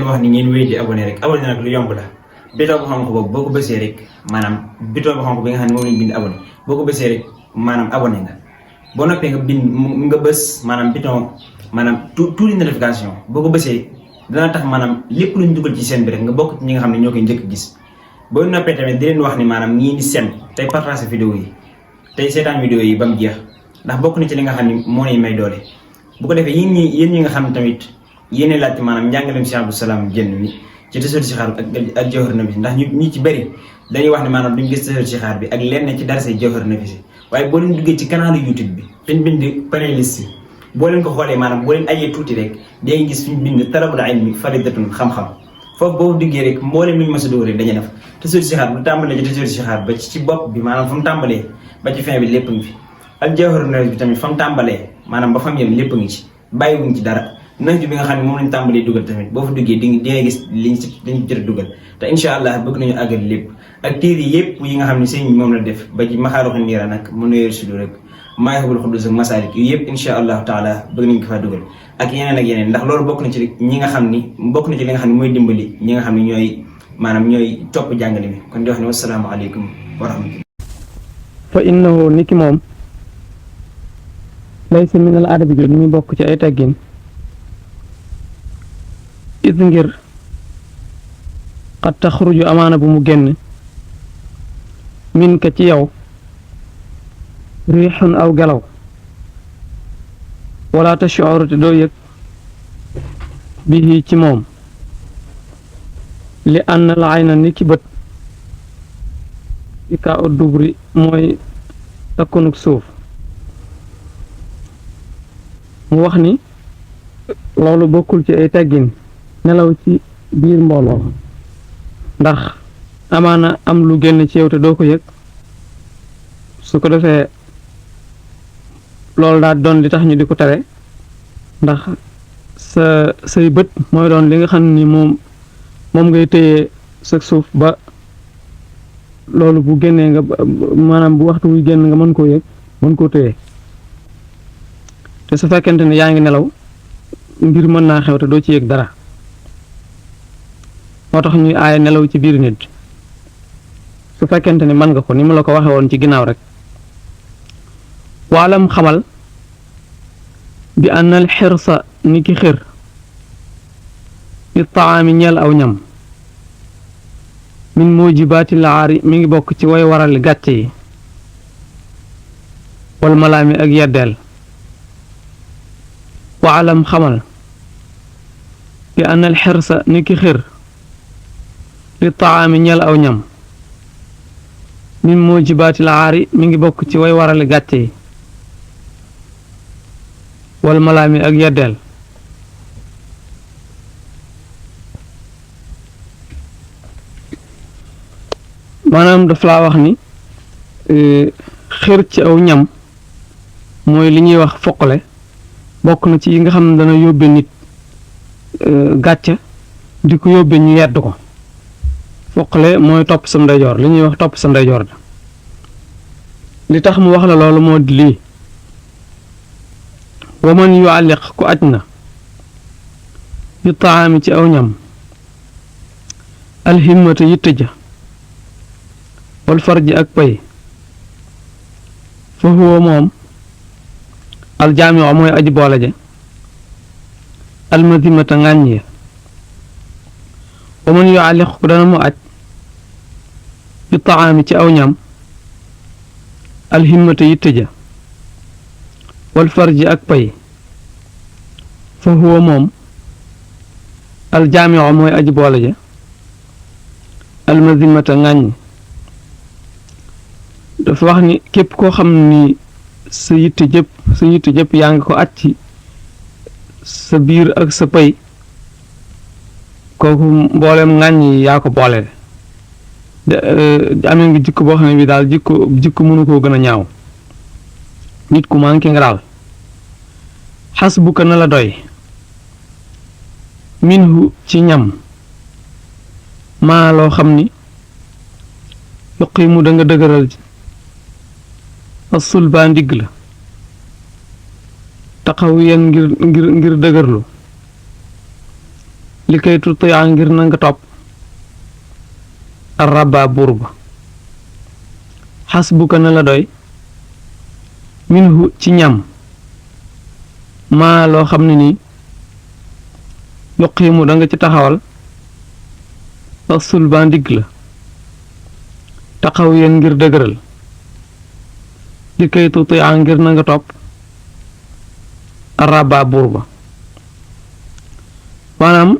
leen wax ni ngeen wéy di abonné rek abonné nag lu yomb la bouton bu xonk boobu boo ko bësee rek maanaam bouton bu xonk bi nga xam ne moom lañ bind abonné boo ko bësee rek maanaam abonné nga boo noppee nga bind nga bës maanaam bouton maanaam tout les notification boo ko bësee dana tax maanaam lépp luñ dugal ci seen bi rek nga bokk ci ñi nga xam ne ñoo koy njëkk gis boo noppee tamit di leen wax ni maanaam ñii di seen tey partager vidéo yi tey seetaan vidéo yi ba mu jeex ndax bokk na ci li nga xam ne moo lay may doole bu ko defee yéen ñi nga xam ne tamit yéene laajte maanaam njàngaleem Cheikh Abdou Salam Diène mi ci tasawur si xaar ak jawhar nafis ndax ñu ci bëri dañuy wax ne maanaam duñ gis tasawur si xaar bi ak lenn ci darasay jawhar nafis waaye boo leen duggee ci canal YouTube bi fiñ bind playlist yi boo leen ko xoolee maanaam boo leen ajee tuuti rek day gis fiñ bind talabul ilmi faridatun xam-xam foofu boobu duggee rek mbooleem lu ñu mës a dóor rek dañuy def tasawur si xaar bu tàmbalee ci tasawur si xaar ba ci bopp bi maanaam fa mu tàmbalee ba ci fin bi lépp ngi fi ak jawhar nafis bi tamit fa mu tàmbalee maanaam ba fa mu yem lépp ngi ci bàyyiwuñ ci dara nañ bi nga xam ne moom lañ tàmbalee dugal tamit boo fa duggee di nga gis liñ jot a dugal te incha allah bëgg nañu àggal lépp ak téere yëpp yi nga xam ne sëñ moom la def ba ci maxaaruxu niira nag mu nuyeer sudu rek maayxabul xuddus ak masaalik yu yëpp incha allahu taala bëgg nañ ko faa dugal ak yeneen ndax loolu bokk na ci ñi nga xam ni bokk na ci li nga xam ne mooy dimbali ñi nga xam ne ñooy topp jàngale mi kon di wax ne wasalaamaaleykum wa rahmatullah fa innahu niki moom laysa min al adabi jot mi bokk ci ay teggin it ngir xat taxruju amaana bu mu génn min ka ci yow riixun aw gelaw wala tash'uru te doo yëg bihi ci moom li ann la ayna ni ki bët ci kaa ut dubri mooy takkunuk suuf mu wax ni loolu bokkul ci ay teggin nelaw ci biir mbooloo ndax amaana am lu génn ci yow te doo ko yëg su ko defee loolu daal doon li tax ñu di ko tere ndax say bët mooy doon li nga xam ni moom ngay téye sa suuf ba loolu bu génnee nga maanaam bu waxtu wuy génn nga mën koo yëg mën koo téye te su fekkente ne yaa ngi nelaw mbir mën naa xew te doo ci yëg dara moo tax ñuy aaye nelaw ci biir nit su fekkente ni mën nga ko ni mu la ko waxe woon ci ginnaaw rek waalam xamal bi ànnal xirsa ni ki xir li taami ñeel aw ñam min mujibaati laari mi ngi bokk ci way waral gàcce yi wal malaami ak yeddeel waalam xamal bi ànnal xirsa ni ki xir li taami ñeel aw ñam min mujibaati laari mi ngi bokk ci way waral gàcce yi wal malaami ak yeddeel maanaam daf laa wax ni xër ci aw ñam mooy li ñuy wax foqale bokk na ci yi nga xam ne dana yóbbe nit gàcce di ko yóbbe ñu yedd ko foqale mooy topp sa ndeyjoor li ñuy wax topp sa ndeyjoor da li tax mu wax la loolu moo di lii waman yu àlliq ku aj na bi taami ci aw ñam alhimmata yitte ja wal farji ak pay fa huwa moom aljaamiu mooy aji boole ja almadimata ngàññ ya waman yu àlliq ku dana mu aj bi taami ci aw ñam alhimmata yitte ja wal farji ak pay fa huwa moom aljaamiu mooy aji boole ja almadimata ngàññ dafa wax ni képp koo xam ni sa yitte jëpp yaa ngi ko aj ci sa biir ak sa pay kooku mboolem ngàññ yi yaa ko boole amee ngi jikko boo xam ne bi daal jikko mënu koo gën a ñaaw nit ku manqué nga daal xas bu ko na la doy minhu ci ñam maa loo xam ni yuqimu da nga dëgëral asul baa ndigg la taxaw yeen ngir dëgërlu li kay tutiya ngir na nga topp ar rabba buur ba xasbuka na la doy minhu ci ñam maa loo xam ne nii yuqiimu da nga ci taxawal asul ba ndigg la taxaw yéen ngir dëgëral li kay tutiya ngir na nga topp ar rabba buur ba maanaam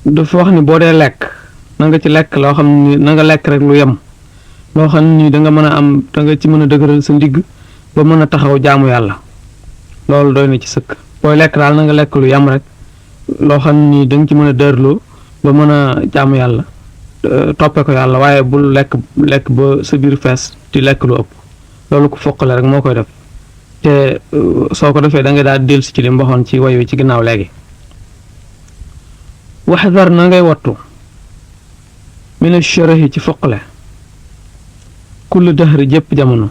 dafa wax ni boo dee lekk na nga ci lekk loo xam ni na nga lekk rek lu yem loo xam ni da nga mën a am da nga ci mën a dëgëral sa ndigg ba mën a taxaw jaamu yàlla loolu doy na ci sëkk booy lekk daal na nga lekk lu yem rek loo xam ni da nga ci mën a dërloo ba mën a jaamu yàlla toppee ko yàlla waaye bul lekk ba sa biir fees di lekk lu ëpp loolu ko foqale rek moo koy def te soo ko defee da nga daal dellusi ci li mu waxoon ci way wi ci ginnaaw léegi waxdar na ngay wattu mina sharahi ci foqale kulli dahri jëpp jamono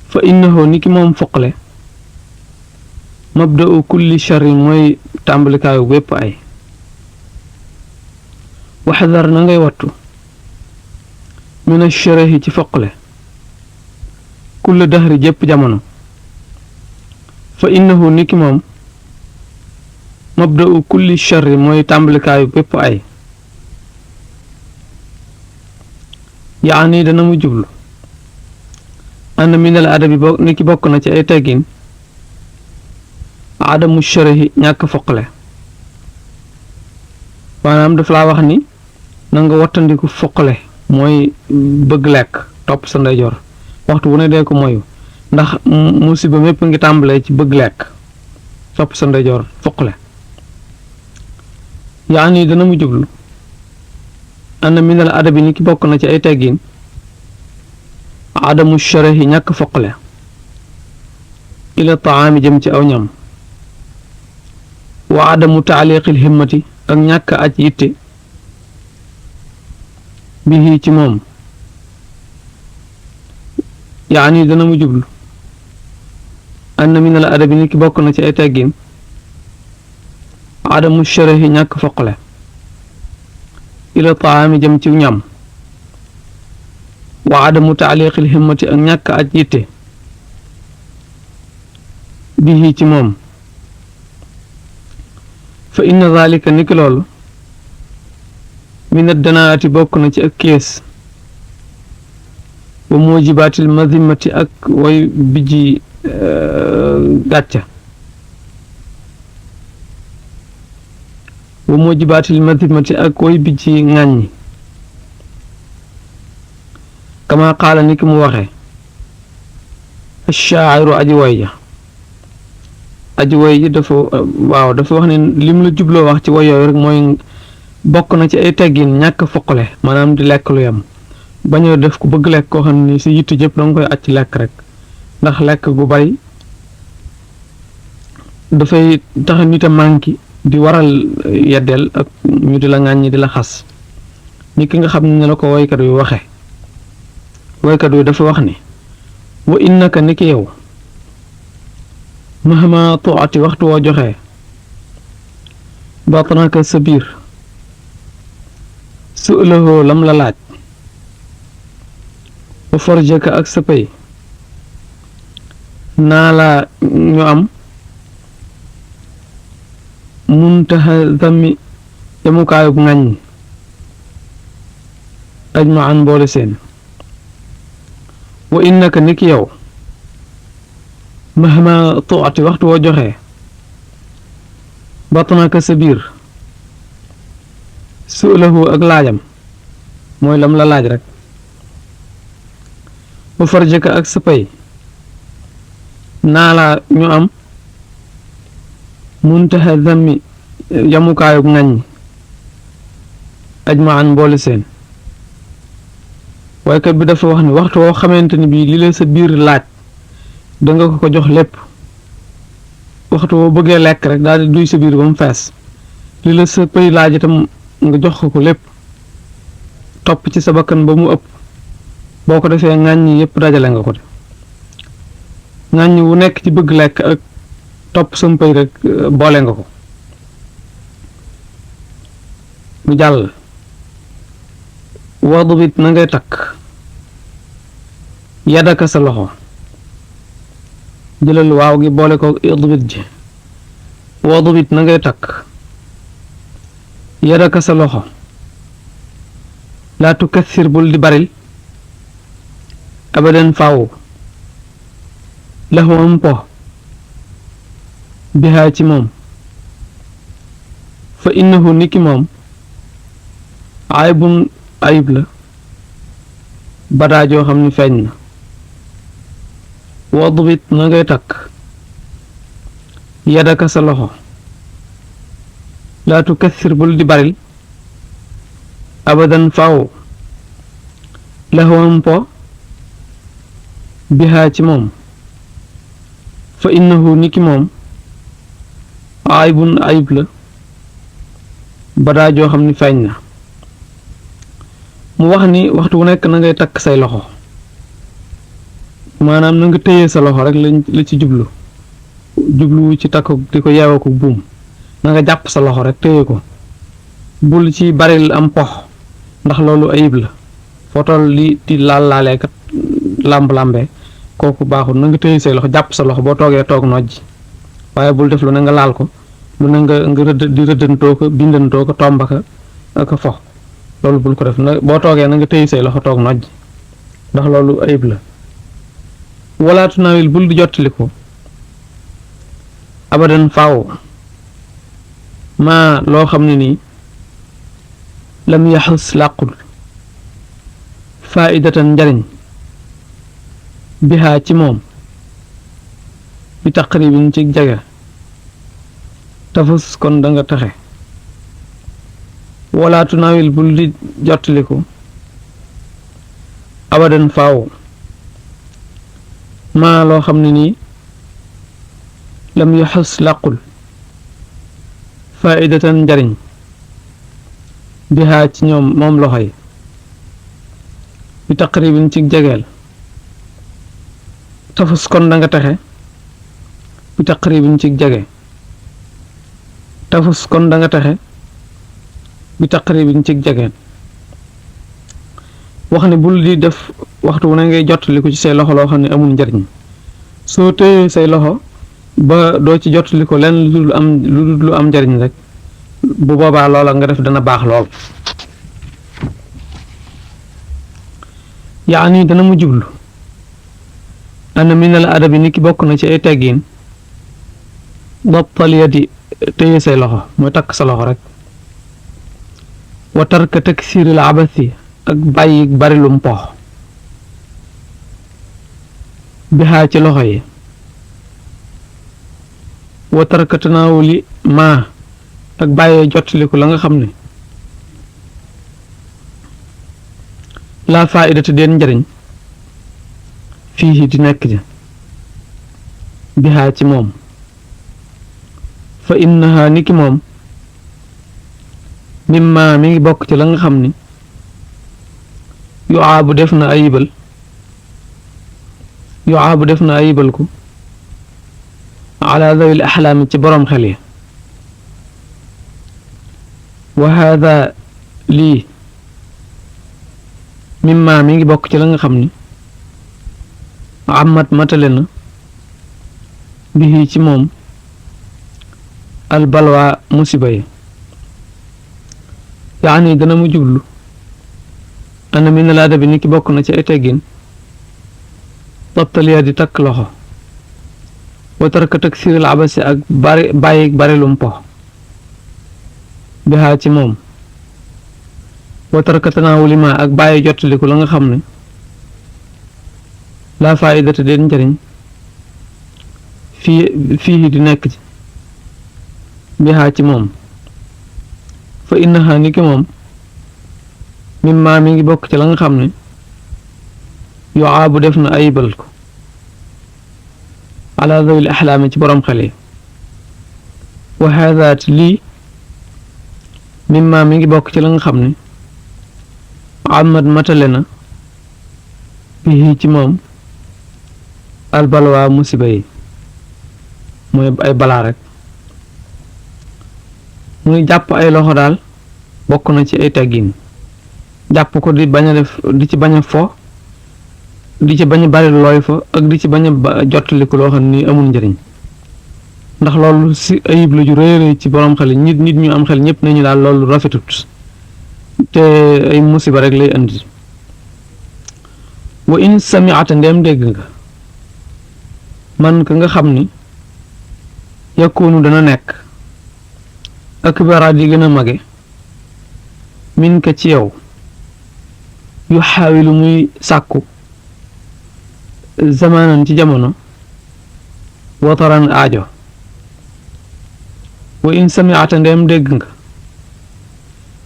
fa innahu ni ki moom foqale mabda'u kulli sharri mooy tàmbalikaayu bépp ay waxdar na ngay wattu mina sharahi ci foqale kulli dahri jëpp jamono fa innahu ni ki moom mabda'u kulli sharri mooy tàmbalikaayu bépp ay yaani dana mu jublu ann minal adabi ni ki bokk na ci ay teggin adamu sharahi ñàkk foqale maanaam daf laa wax ni na nga wattandiku foqale mooy bëgg lekk topp sa ndeyjoor waxtu wu ne dee ko moyu ndax musiba mépp ngi tàmbalee ci bëgg lekk topp sa ndeyjoor foqale yaani dana mu jublu ann minal adabi ni ki bokk na ci ay teggin adamu sharahi ñàkk foqale ila taami jëm ci aw ñam wa adamu taaliqil himmati ak ñàkk aj yitte bihi ci moom yaani dana mu jublu ann minal adabi ni ki bokk na ci ay teggin adamu sharahi ñàkk foqale ila taami jëm ci ñam wa adamu taaliqil himmati ak ñàkk aj yitte bihi ci moom fa inna zalika niki loolu min addanaati bokk na ci ak kees wa mujibaatil mazimati ak way bijji gàcca wa mujibaatil mazimati ak way bijji ŋàññi kama qaala ni ki mu waxe ashaa'iru aji way ji dafa wax ne lim la jubloo wax ci way yooyu rek mooy bokk na ci ay teggin ñàkk foqale maanaam di lekk lu yem bañoo def ko bëgg lekk koo xam ne si yitte jëpp danga koy acc lekk rek ndax lekk gu bari dafay tax nit a manki di waral yeddeel ak ñu di la ŋàññi di la xas ni ki nga xam ne la ko waykat yu waxe waykat wi dafa wax ni wa innaka ni ki yow mahama tuati waxtu woo joxe batanaka sa biir su ëllëgoo lam la laaj wa farjaka ak sa pay naa la ñu am muntaha zammi yamukaayub ŋàññ ajmaan boole seen wa innaka ni ki yow mahama tuati waxtu woo joxe batanaka sa biir su'lahu ak laajam mooy lam la laaj rek wa farjaka ak sa pay naa la ñu am muntaha zammi yamukaayub ŋàññ ajmaan boole seen waykat bi dafa wax ni waxtu woo xamante ni bii li la sa biir laaj danga ko jox lépp waxtu woo bëggee lekk rek daal di duy sa biir ba mu fees li la sa pay laaj itam nga jox ko lépp topp ci sa bakkan ba mu ëpp boo ko defee ŋàññi yépp dajale nga ko de ŋàññi wu nekk ci bëgg lekk ak topp sam pay rek boole nga ko mu jàll wadbit na ngay takk yadaka sa loxo jëlal waaw gi boole ko idbit ji wadbit na ngay takk yadaka sa loxo laa tukathir bul di baril abadan faaw lahu am po bihaa ci moom fa innahu niki moom aybun ayib la badaa joo xam ni feeñ na wadbit na ngay takk yadaka sa loxo laa tukathir bul di baril abadan faaw lahu am po bihaa ci moom fa innahu niki moom aybun ayib la badaa joo xam ni feeñ na mu wax ni waxtu wu nekk na ngay takk say loxo maanaam na nga téye sa loxo rek la ci jublu ci takk di ko yeewa ko buum na nga jàpp sa loxo rek téye ko bul ci baril am pox ndax loolu ayib la foo toll di laalee kat làmb-làmbee kooku baaxul na nga téye say loxo jàpp sa loxo boo toogee toog nojj waaye bul def lu ne nga laal ko lu ne nga rëddantoo ko bindantoo ko tombaka ak fo loolu bul ko def na boo toogee na nga téye say loxo toog nojj ndax loolu ayib la walaatu naawil bul di jottali ko abadan faaw maa loo xam ne nii lam yaxus làqul faidatan njariñ bihaa ci moom bi taqribin ci jege tafus kon da nga taxe walaatu naawil bul di jottali ko abadan faaw maa loo xam ne nii lam yaxus làqul faidatan njariñ bihaa ci ñoom moom loxo yi bi taqribin ci jegeel tafus kon da nga taxe bi taqribin ci jege tafus kon da nga taxe bi taqribin ci jegeen wax ne bul di def waxtu wu ne ngay jottali ko ci say loxo loo xam ne amul njariñ soo téyee say loxo ba doo ci jottali ko lenn lu am njariñ rek bu boobaa loola nga def dana baax lool yaani dana mu jublu ana minal adabi ni ki bokk na ci ay teggiin dabtal yadi téye say loxo mooy takk sa loxo rek wa tarka taksiril abasi ak bàyyi bari lum pox bihaa ci loxo yi wa tarka tanaawuli maa ak bàyyee jottaliku la nga xam ne laa faidata deen njariñ fii di nekk ja bihaa ci moom fa innaha niki moom mimma mi ngi bokk ci la nga xam ni yuaabu def na ayibal ku ala dawil axlaami ci boroom xel yi wa haada lii mimma mi ngi bokk ci la nga xam ni amat matale na bihi ci moom albalwa musiba yi yaani dana mu jublu ana min al adabi ni ki bokk na ci ay teggin dabtal di takk loxo wa tarka taksiril abasi ak bàyyi lum po bihaa ci moom wa tarka tanaawuli ma ak bàyyi jottaliku la nga xam ne laa faidata deen njariñ fii di nekk ci bihaa ci moom fa innaha ni ki moom mimma mi ngi bokk ci la nga xam ne yuaabu def na ayibal ko ala dawil axlaami ci boroom xel yi wa haadaat lii mimma mi ngi bokk ci la nga xam ne amad matale na bihi ci moom albalwa musiba yi mooy ay balaa rek muy jàpp ay loxo daal bokk na ci ay teggin jàpp ko di bañ a def di ci bañ a fo di ci bañ a bari looy fa ak di ci bañ a jottaliku loo xam ni amul njëriñ ndax loolu si ayib la ju rëy ci borom xel nit ñu am xel ñëpp nañu daal loolu rafetut te ay musiba rek lay andi wa in sami'ata ndeem dégg nga man ka nga xam ni yakunu dana nekk akbara di gën a mage min ka ci yow yu xaawilu muy sàkku zamanan ci jamono wataran aajo wa in sami'ata ndeem dégg nga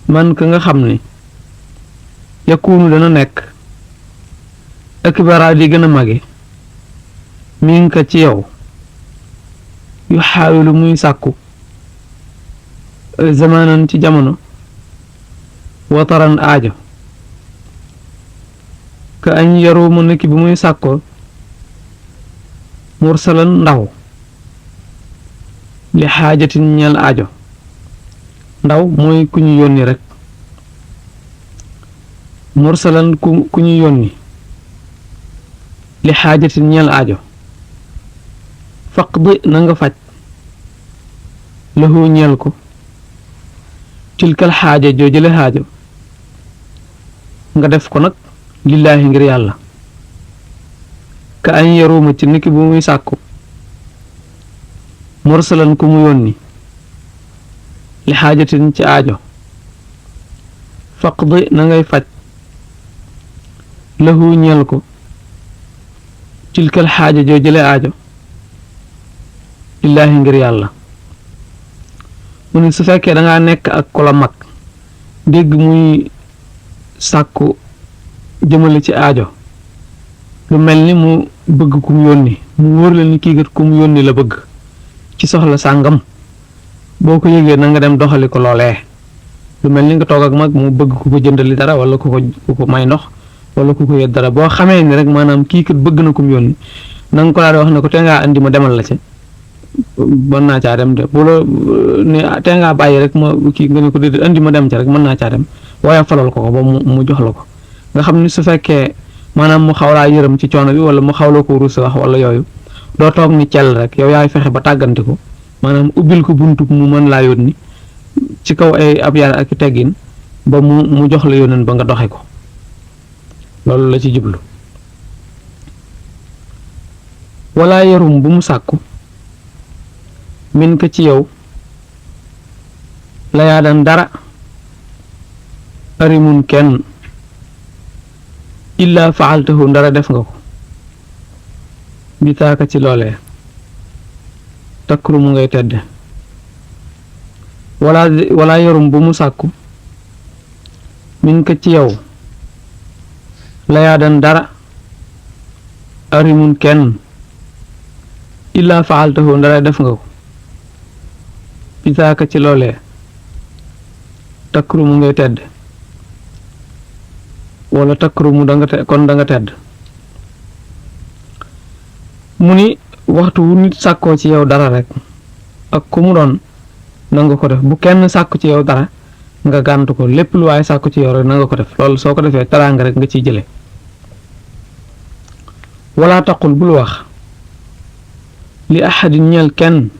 man ka nga xam ni yakunu dana nekk akbara di gën a mage min ka ci yow yu xaawilu muy sàkku zamanan ci jamono wataran aajo ka añ yaru mu nekk bi muy sàkkoo mursalan ndaw li xaajatin ñeel aajo ndaw mooy ku ñu yónni rek mursalan ku ñu yónni li xaajatin ñeel aajo faqdi na nga faj lahu ñeel ko tilkal xaaja joojale xaajo nga def ko nag lillaahi ngir yàlla ka añ yaruma ci niki bu muy sàkku mursalan ku mu yónni li xaajatin ci aajo faqdi na ngay faj lahu ñeel ko tilkal xaaja joojale aajo lillaahi ngir yàlla mu ne su fekkee dangaa nekk ak ku la mag dégg muy sàkku jëmale ci aajo lu mel ni mu bëgg ku mu yónni mu wóor la ni kii kat ku mu yónni la bëgg ci soxla sàngam boo ko yëgee na nga dem doxali ko loolee lu mel ni nga toog ak mag mu bëgg ku ko jëndali dara wala ku ko may ndox wala ku ko yët dara boo xamee ni rek maanaam kii kat bëgg na ku mu yónni na nga ko daal di wax ne ko te ngaa andi ma demal la ci mën naa caa dem de bu la ne te ngaa bàyyi rek ma kii nga ne ko déedéet andi ma dem ca rek mën naa caa dem waaye falal ko ba mu jox la ko nga xam ni su fekkee maanaam mu xaw laa yërëm ci coono bi wala mu xaw la ko ruus wax wala yooyu doo toog ni cell rek yow yaay fexe ba tàggante ko maanaam ubbil ko buntu mu mën laa yónni ci kaw ay ab yar ak teggin ba mu jox la yónneen ba nga doxe ko loolu la ci jublu wala yarum bu mu sàkku min ka ci yow la yaa daan dara arimun kenn illa faaltahu ndara def nga ko bi taaka ci loolee takkuru mu ngay tedd wala yorum bu mu sàkku min ka ci yow la yaa daan dara arimun kenn illa faaltahu ndara def nga ko bi taaka ci loolee takkuru mu ngay tedd wala takkuru mu kon da nga tedd mu ni waxtu wu nit sàkkoo ci yow dara rek ak ku mu doon na nga ko def bu kenn sàkku ci yow dara nga gàntu ko lépp lu waaye sàkku ci yow rek na nga ko def loolu soo ko defee teraanga rek nga ciy jële wala taqul bul wax li ahadin ñeel kenn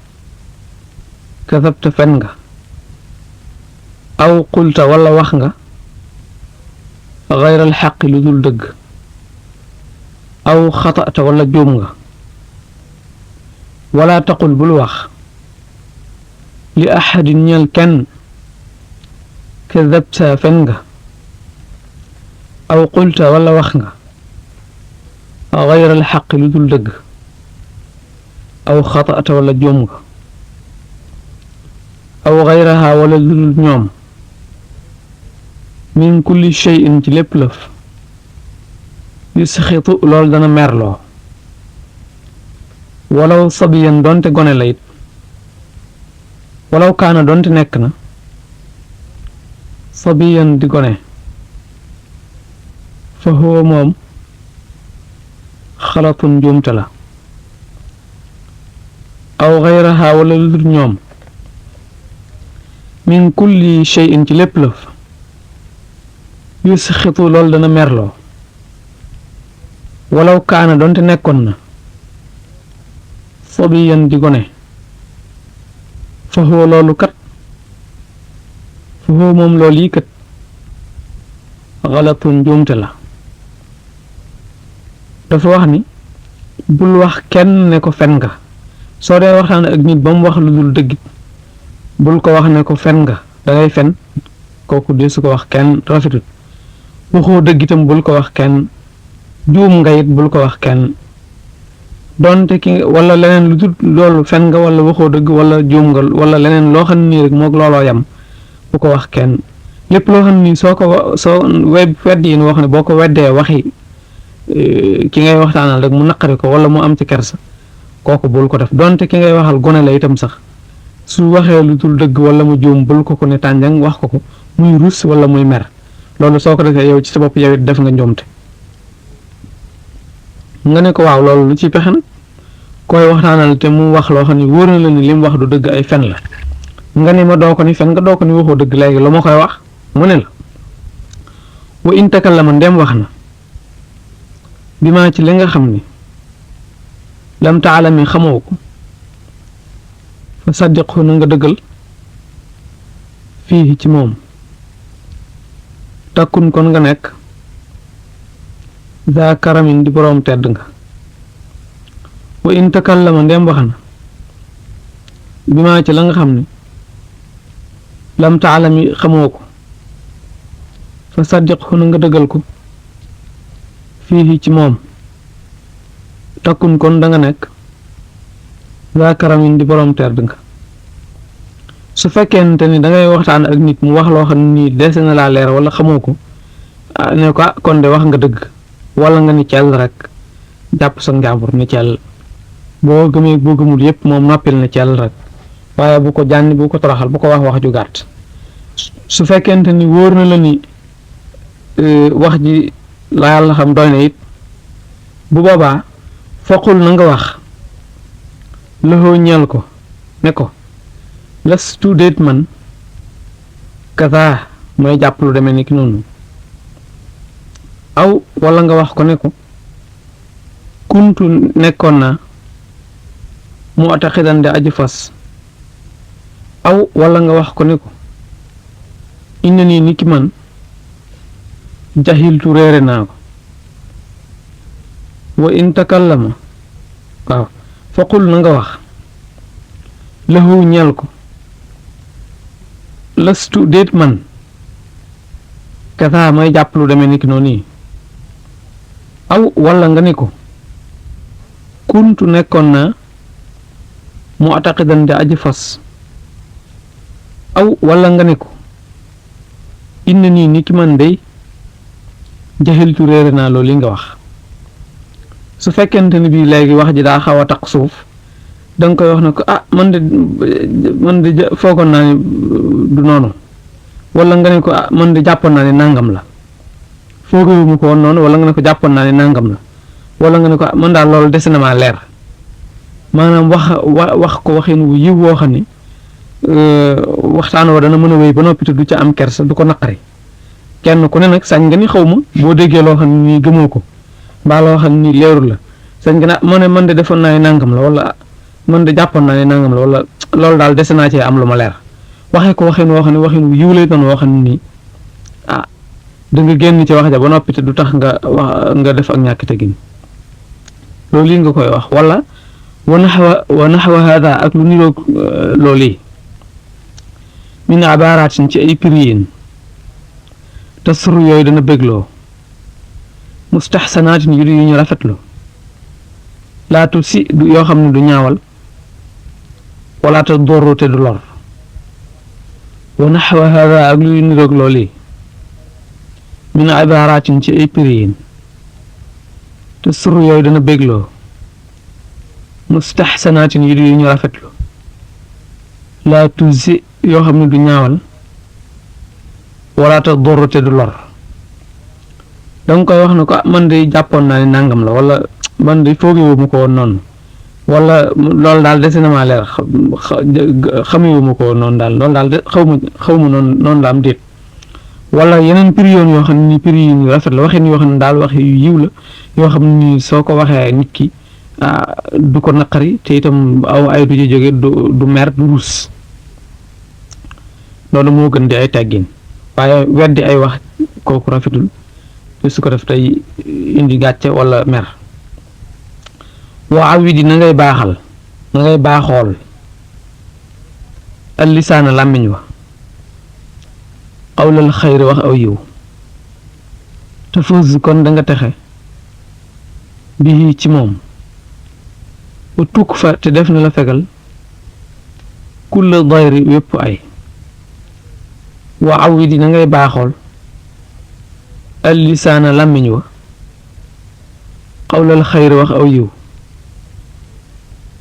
kadabta fen nga aw qulta wala wax nga gayral xaqi lu dul dëgg aw xatata wala juum nga wala taqul bul wax li ahadin ñeel kenn kadabta fen nga aw qulta wala wax nga gayral xaqi lu dul dëgg aw xatata wala juum nga aw gayraha wala lu dul ñoom min kulli shay'in ci lépp lëf yusxitu loolu dana merloo walaw sabiyan doonte gone la it walaw kaana doonte nekk na sabiyan di gone fa huwa moom xalatun njuumte la aw gayraha wala lu dul ñoom min kulli shay'in ci lépp lëf yusxitu loolu dana merloo walaw kaana doonte nekkoon na sabiyan di gone fa huwa loolu kat fa huwa moom loolu yi kat xalatun njuumte la dafa wax ni bul wax kenn ne ko fen nga soo dee waxtaan ak nit ba mu wax lu dul dëggit bul ko wax ne ko fen nga dangay fen kooku de su ko wax kenn rafetut waxoo dëggitam bul ko wax kenn juum nga it bul ko wax kenn donte ki wala leneen lu dul loolu fen nga wala waxoo dëgg wala juum nga wala leneen loo xam ne nii rek moog looloo yam bu ko wax kenn lépp loo xam ne nii soo wedd yi wax ne boo ko weddee waxi ki ngay waxtaanal rek mu naqari ko wala mu am ci kersa kooku bul ko def donte ki ngay waxal gone la itam sax su waxee lu dul dëgg wala mu juum bul ko ne tànjang wax ko muy rus wala muy mer loolu soo ko defee yow ci sa bopp yow it def nga njuumte nga ne ko waaw loolu lu ci pexe nag koy waxtaanal te mu wax loo xam ne wóor na la ni li mu wax du dëgg ay fen la nga ne ma doo ko ni fen nga doo ko ni waxoo dëgg léegi lu ma koy wax mu ne la wa in takallama ndem wax na bi maa ci li nga xam ni lam taalami xamoo ko fa saddiqu na nga dëggal fii ci moom takkun kon nga nekk daa karamin di boroom tedd nga wa in takallama ndem wax na bi maa ci la nga xam ni lam taalami xamoo ko fa saddiqu na nga dëggal ko fii ci moom takkun kon da nga nekk daa karamin di boroom tedd nga su fekkente ni dangay waxtaan ak nit mu wax loo xam ne nii dese na laa leer wala xamoo ko ne ko kon de wax nga dëgg wala nga ni cell rek jàpp sa njàmbur ni cell boo gëmee boo gëmul yépp moom noppil na cell rek waaye bu ko jànni bu ko toroxal bu ko wax ju gàtt su fekkente ni wóor na la ni wax ji la yàlla xam doy na it bu boobaa foqul na nga wax loxoo ñeel ko ne ko las tuudeet man kasaa mooy jàpp lu demee ni ki noonu aw wala nga wax ko ne ko kuntu nekkoon naa mu ataxidan de aji fas aw wala nga wax ko ne ko inna nii ni ki man jahiltu réere naa ko wa in takallama waaw faqul na nga wax lahu ñeel ko lastu déet man kasaa may jàpp lu demee ni ki noonu yi aw wala nga ne ko kuntu nekkoon naa mu ataqidan di aji fas aw wala nga ne ko inna nii ni ki man day jaxiltu réere naa loolu li nga wax su fekkente ni bii léegi wax ji daa xaw a taq suuf danga koy wax ne ko man de foogoon naa ni du noonu wala nga ne ko man de jàppoon naa ni nangam la foogewu mu ko woon noonu wala nga ne ko jàppoon naa ni nangam la wala nga ne ko man daal loolu dese na maa leer maanaam wax ko waxin wu yiw woo xam ni waxtaan wa dana mën a wéy ba noppi te du ca am kersa du ko naqari kenn ku ne nag sañ nga ni xaw ma boo déggee loo xam ni gëmoo ko mbaa loo xam ni leerul la sañ nga ne man de defoon naa ni nangam la wala man de jàppoon naa ni nangam la wala loolu daal dese naa cee am lu ma leer waxee ko waxin woo xam ne waxin wu yiw lay doon woo xam ne nii da nga génn ci wax ja ba noppi te du tax nga def ak ñàkk teggin loolu yi nga koy wax wala wa naxwa hada ak lu niroog loolu yi min abaaraatin ci ay piriyin te suru yooyu dana bégloo mustaxsanaatin yu ñu rafetlu laatu si du yoo xam ne du ñaawal wala te dooru te du lor wa naxwa hada ak lu niroog loolu yi min ibaaraatin ci ay piriyin te suru yooyu dana bégloo mustaxsanaatin yu ñu rafetlu laa tuzi yoo xam ne du ñaawal wala te dooru te du lor danga koy wax ne ko man de jàppoon naa ni nangam la wala man de foogewu mu ko woon noonu wala loolu daal dese na maa leer xamewuma ko noonu daal loolu daal xaw ma noonu la am déet wala yeneen prix yoon yoo xam ne ni prix yu rafet la waxin yoo xam ne daal wax yu yiw la yoo xam ne ni soo ko waxee nit ki du ko naqari te itam aw ay du ci jóge du mer du rus loolu moo gën di ay teggin waaye weddi ay wax kooku rafetul te su ko def tey indi gàcce wala mer waa wi di na ngay baaxal na ngay baaxool al lisaana làmmiñ wa xawlal xayri wax aw yiw te fuus kon da nga texe bii ci moom ba tukk fa te def na la fegal kulla dayri wépp ay wa aw wi di na ngay baaxool al lisaana làmmiñ wa xawlal xayri wax aw yiw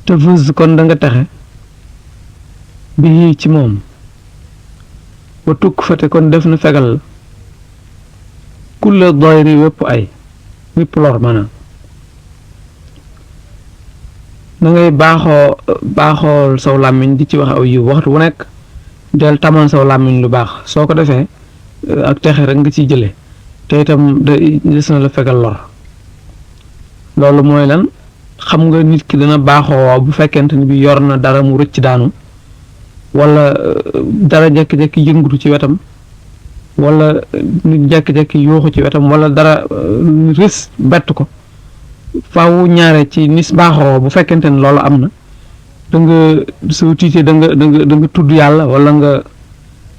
te fuus kon da nga texe bii ci moom ba tukk fa te kon def na fegal la kulla dayri wépp ay wépp lor maanaam da ngay baaxool saw làmmiñ di ci wax aw yiw waxtu wu nekk del tamal saw làmmiñ lu baax soo ko defee ak texe rek nga ciy jële te itam des na la fegal lor loolu mooy lan xam nga nit ki dana baaxoo bu fekkente ni bi yor na dara mu rëcc daanu wala dara jekki-jekki yëngutu ci wetam wala nit jekki-jekki yuuxu ci wetam wala dara rës bett ko faaw ñaare ci nis baaxoo bu fekkente ne loolu am na da nga soo tiitee da nga tudd yàlla wala nga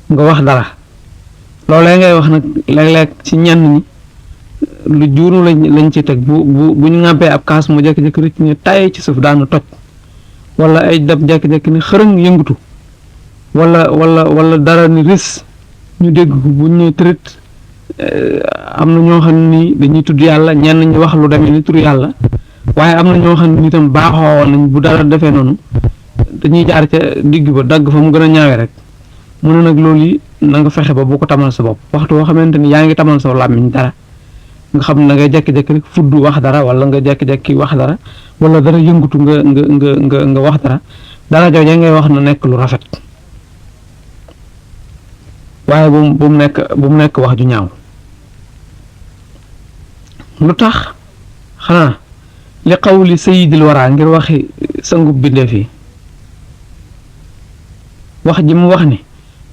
wax dara loolee ngay wax nag léeg-léeg ci ñenn ñi lu juunu lañ ci teg bu ñu ŋàbbee ab kaas mu jekki-jekki rëcc ne tay ci suuf daanu toj wala ay dab jekki-jekki ni xërëng yëngutu wala dara ni rës ñu dégg ko bu ñu tërët am na ñoo xam ni dañuy tudd yàlla ñenn ñi wax lu demee ni tur yàlla waaye am na ñoo xam ne itam baaxoo nañ bu dara defee noonu dañuy jaar ca digg ba dagg fa mu gën a ñaawee rek mu ne nag loolu yi na nga fexe ba bu ko tamal sa bopp waxtu boo xamante ni yaa ngi tamal sa làmmiñ dara nga xam ne da ngay jekki-jekki rek fudd wax dara wala nga jekki-jekki wax dara wala dara yëngutu nga wax dara jooje ngay wax na nekk lu rafet waaye bu mu nekk wax ju ñaaw lu tax xanaa li qawli sayyidil wara ngir waxi sangub bindeef yi wax ji mu wax ni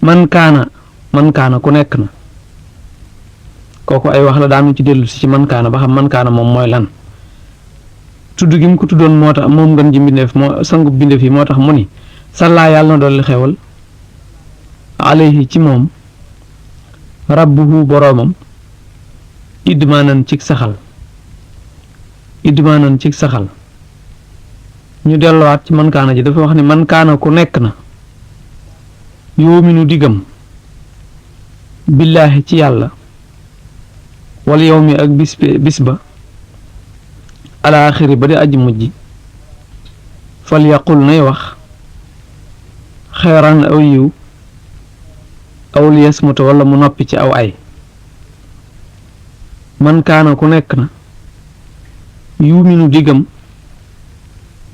man kaana ku nekk na kooku ay wax la daanu ci dellu si ci man kaana ba xam man kaana moom mooy lan tudd gi mu ko tuddoon moo tax moom ngeen ji bindeef moo sangub bindeef yi moo tax mu ni sallaa yàlla na dolli xewal alayhi ci moom rabbuhu boroomam idmaanan cig saxal ñu delluwaat ci man kaana ji dafa wax ni man kaana ku nekk na yoominu diggam billaahi ci yàlla wal yawmi ak bis ba alaaxiri ba di aji mujj fal yaqul nay wax xeeran aw yiw aw liyasmuta wala mu noppi ci aw ay man kaana ku nekk na yuuminu diggam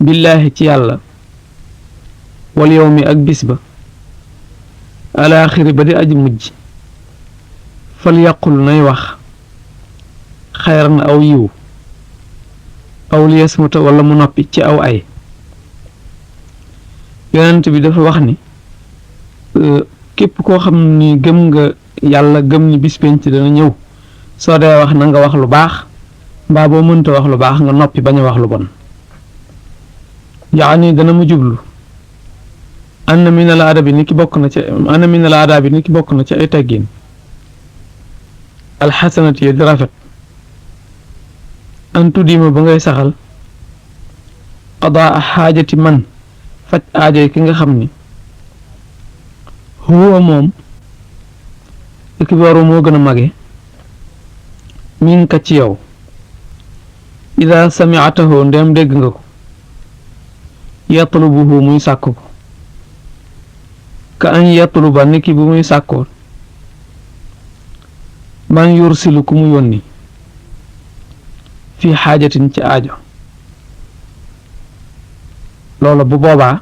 billaahi ci yàlla wal yawmi ak bis ba alaaxiri ba di aji mujj fal yaqul nay wax xayran aw yiw aw liyasmuta wala mu noppi ci aw ay yonent bi dafa wax ni képp koo xam ni gëm nga yàlla gëm ni bis penc dana ñëw soo dee wax na nga wax lu baax mbaa boo mënta wax lu baax nga noppi bañ a wax lu bon yaani dana mu jublu anna min al adabi ni ki bokk na ci ay teggin alxasanati di rafet an tuddima ba ngay saxal qadaa xaajati man faj aajoy ki nga xam ni huwa moom ikbaaru moo gën a mage min ka ci yow ida sami'atahu ndem dégg nga ko yatlubuhu muy sàkk ko ka an yatluba niki bu muy sàkkoo man yursilu ku mu yónni fi xaajatin ci aajo loola bu boobaa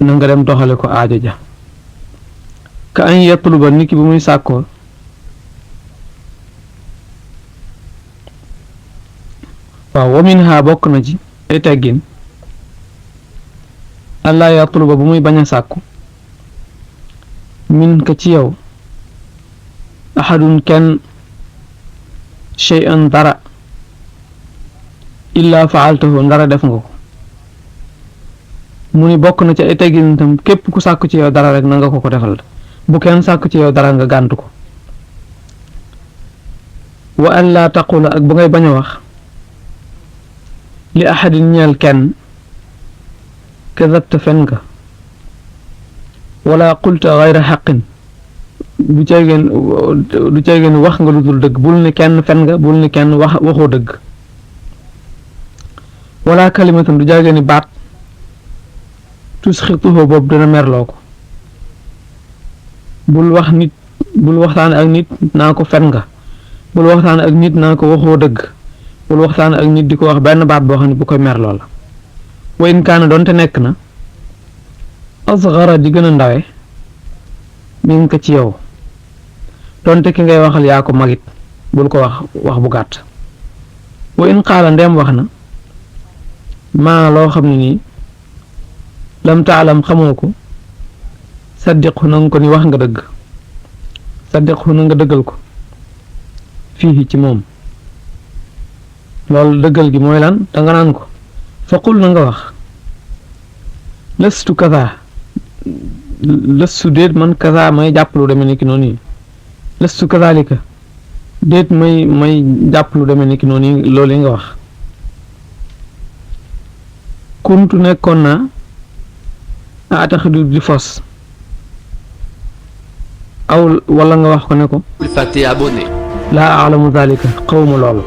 na nga dem doxale ko aajo ja ka an yatluba niki bu muy sàkkoo waaw wa minha bokk na ci ay teggin allah yatluba bu muy bañ a sàkku min ka ci yow ahadun kenn shay'an dara illa faaltahu ndara def nga ko mu ni bokk na ci ay teggin itam képp ku sàkku ci yow dara rek na nga ko defal bu kenn sàkku ci yow dara nga gàntu ko wa an laa taqula ak bu ngay bañ a wax li ahadin ñeel kenn kadabta fen nga wala qulta gayra xaqin du caygeen wax nga lu dul dëgg bul ni kenn fen nga bul ni kenn waxoo dëgg wala kalimatan du jaageen ni baat tusxituhu boobu dana merloo ko bul waxtaan ak nit naa ko fen nga bul waxtaan ak nit naa ko waxoo dëgg bul waxtaan ak nit di ko wax benn baat boo xam ne bu koy merloo la wa in kaana doonte nekk na asgara di gën a ndawe min ko ci yow doonte ki ngay waxal yaa ko magit bul ko wax bu gàtt wa in qaala ndeem wax na maa loo xam ne nii lam taalam xamoo ko saddiqu na nga ko ni wax nga dëgg saddiqu na nga dëggal ko fii ci moom loolu dëggal gi mooy lan danga naan ko faqul na nga wax lëstu kaza lëstu déet man kaza may jàpp lu demee ni ki noonu yi lëstu kazalika déet may jàpp lu demee ni ki noonu yi loolu yi nga wax kuntu nekkoon naa ataxidu di fos aw wala nga wax ko ne ko laa alamu zalika xawma loolu